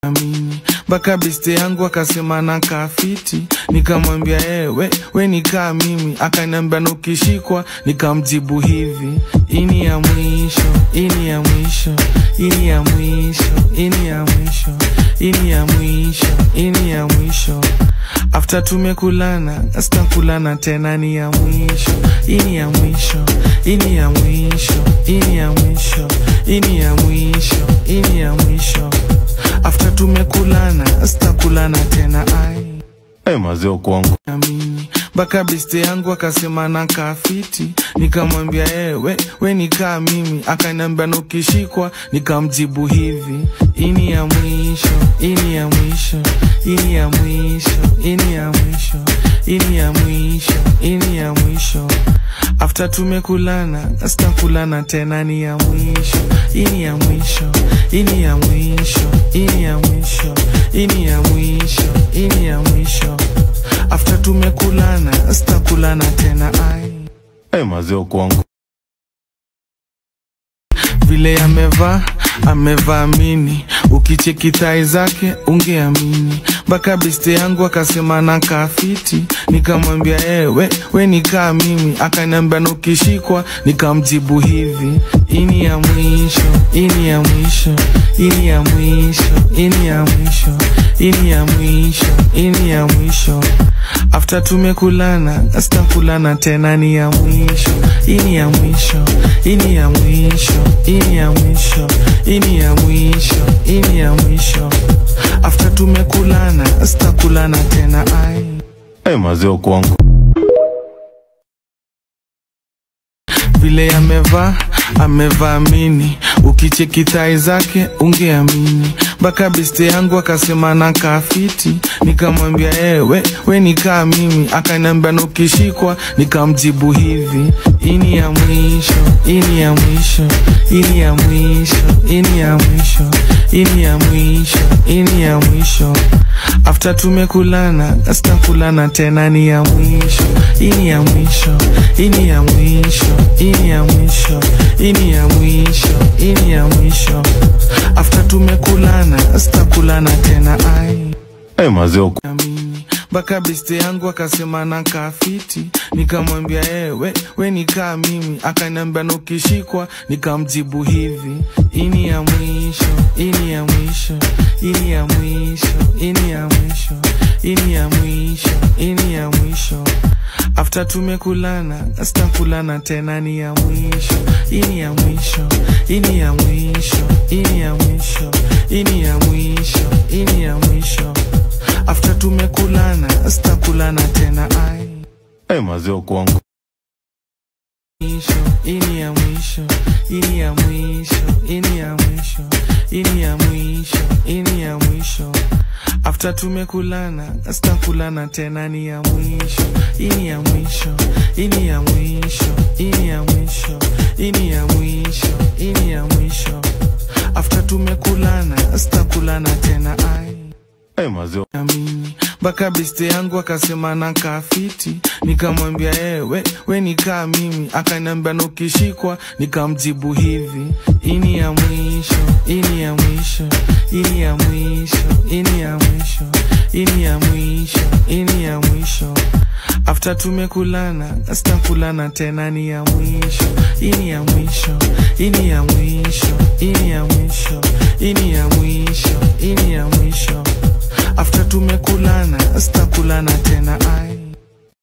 amini. Baka biste yangu akasema nakaa fiti, nikamwambia we nikaa mimi. Akaniambia nukishikwa, nikamjibu hivi, ini ya mwisho, ini ya mwisho, ini ya mwisho, ini ya mwisho, ini ya mwisho, ini ya mwisho. After tumekulana, sitakulana tena, ni ya mwisho, ini ya mwisho, ini ya mwisho, ini ya mwisho, ini ya mwisho, ini ya mwisho. After tumekulana, sitakulana tena, ai mazeo kwangu amini. Baka biste yangu akasema nakaa fiti, nikamwambia we nikaa mimi. Akaniambia nukishikwa, nikamjibu hivi, ini ya mwisho, ini ya mwisho, ini ya mwisho, ini ya mwisho, ini ya mwisho, ini ya mwisho. After tumekulana, sitakulana tena, ni ya mwisho, ini ya mwisho, ini ya mwisho, ini ya mwisho, ini ya mwisho, ini ya mwisho. After tumekulana, sitakulana tena, ai mazeo kwangu. Vile amevaa mini, ukicheki thai zake ungeamini. Baka biste yangu akasema nakaa fiti, nikamwambia we nikaa mimi. Akaniambia nukishikwa, nikamjibu hivi, ini ya mwisho, ini ya mwisho, ini ya mwisho, ini ya mwisho, ini ya mwisho, ini ya mwisho. After tumekulana, sitakulana tena, ni ya mwisho, ini ya mwisho, ini ya mwisho, ini ya mwisho, ini ya mwisho, ini ya mwisho. After tumekulana, sitakulana tena, ai mazeo kwangu. Vile amevaa mini, ukicheki thai zake ungeamini. Baka biste yangu akasema nakaa fiti, nikamwambia we nikaa mimi. Akaniambia nukishikwa, nikamjibu hivi, ini ya mwisho, ini ya mwisho, ini ya mwisho, ini ya mwisho, ini ya mwisho, ini ya mwisho. After tumekulana, sitakulana tena, ni ya mwisho, ini ya mwisho, ini ya mwisho, ini ya mwisho, ini ya mwisho, ini ya mwisho. After tumekulana, sitakulana tena, ai mazeo amini. Baka biste yangu akasema nakaa fiti, nikamwambia we nikaa mimi. Akaniambia nukishikwa, nikamjibu hivi, ini ya mwisho, ini ya mwisho, ini ya mwisho, ini ya mwisho, ini ya mwisho, ini ya mwisho. After tumekulana, sitakulana tena, ni ya mwisho, ini ya mwisho, ini ya mwisho, ini ya mwisho, ini ya mwisho, ini ya mwisho. After tumekulana, sitakulana tena, ai mazeo kwangu. Ini ya mwisho, ini ya mwisho, ini ya mwisho, ini ya mwisho, ini ya mwisho. After tumekulana, sitakulana tena, ni ya mwisho, ini ya mwisho, ini ya mwisho, ini ya mwisho, ini ya mwisho, ini ya mwisho. After tumekulana, sitakulana tena, ai mazeo amini. Baka biste yangu akasema nakaa fiti, nikamwambia we nikaa mimi. Akaniambia nukishikwa, nikamjibu hivi, ini ya mwisho, ini ya mwisho, ini ya mwisho, ini ya mwisho, ini ya mwisho, ini ya mwisho. After tumekulana, sitakulana tena, ni ya mwisho, ini ya mwisho, ini ya mwisho, ini ya mwisho, ini ya mwisho, ini ya mwisho. After tumekulana, sitakulana tena,